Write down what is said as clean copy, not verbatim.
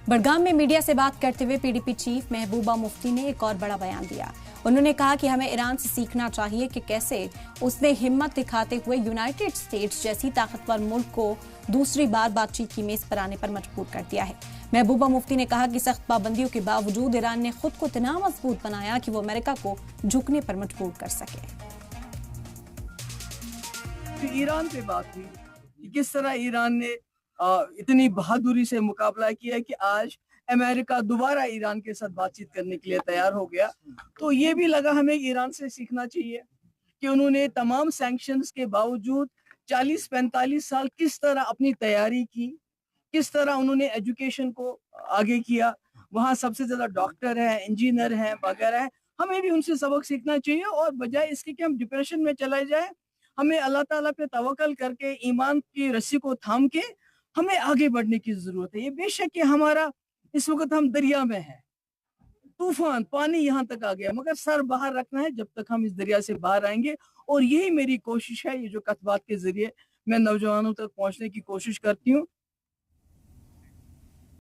बड़गाम में मीडिया से बात करते हुए पीडीपी चीफ महबूबा मुफ्ती ने एक और बड़ा बयान दिया। उन्होंने कहा कि हमें ईरान से सीखना चाहिए कि कैसे उसने हिम्मत दिखाते हुए यूनाइटेड स्टेट्स जैसी ताकतवर मुल्क को दूसरी बार बातचीत की मेज पर आने पर मजबूर कर दिया है। महबूबा मुफ्ती ने कहा कि सख्त पाबंदियों के बावजूद ईरान ने खुद को इतना मजबूत बनाया कि वो अमेरिका को झुकने पर मजबूर कर सके। ईरान पे बात हुई कि किस तरह ईरान ने इतनी बहादुरी से मुकाबला किया कि आज अमेरिका दोबारा ईरान के साथ बातचीत करने के लिए तैयार हो गया। तो ये भी लगा हमें ईरान से सीखना चाहिए कि उन्होंने तमाम सैंक्शंस के बावजूद 40-45 साल किस तरह अपनी तैयारी की, किस तरह उन्होंने एजुकेशन को आगे किया। वहाँ सबसे ज्यादा डॉक्टर हैं, इंजीनियर हैं वगैरह हैं। हमें भी उनसे सबक सीखना चाहिए और बजाय इसके कि हम डिप्रेशन में चले जाए, हमें अल्लाह ताला पे तवक्कल करके ईमान की रस्सी को थाम के हमें आगे बढ़ने की जरूरत है। ये बेशक कि हमारा इस वक्त हम दरिया में हैं, तूफान पानी यहाँ तक आ गया, मगर सर बाहर रखना है जब तक हम इस दरिया से बाहर आएंगे। और यही मेरी कोशिश है, ये जो कथबात के जरिए मैं नौजवानों तक पहुंचने की कोशिश करती हूँ।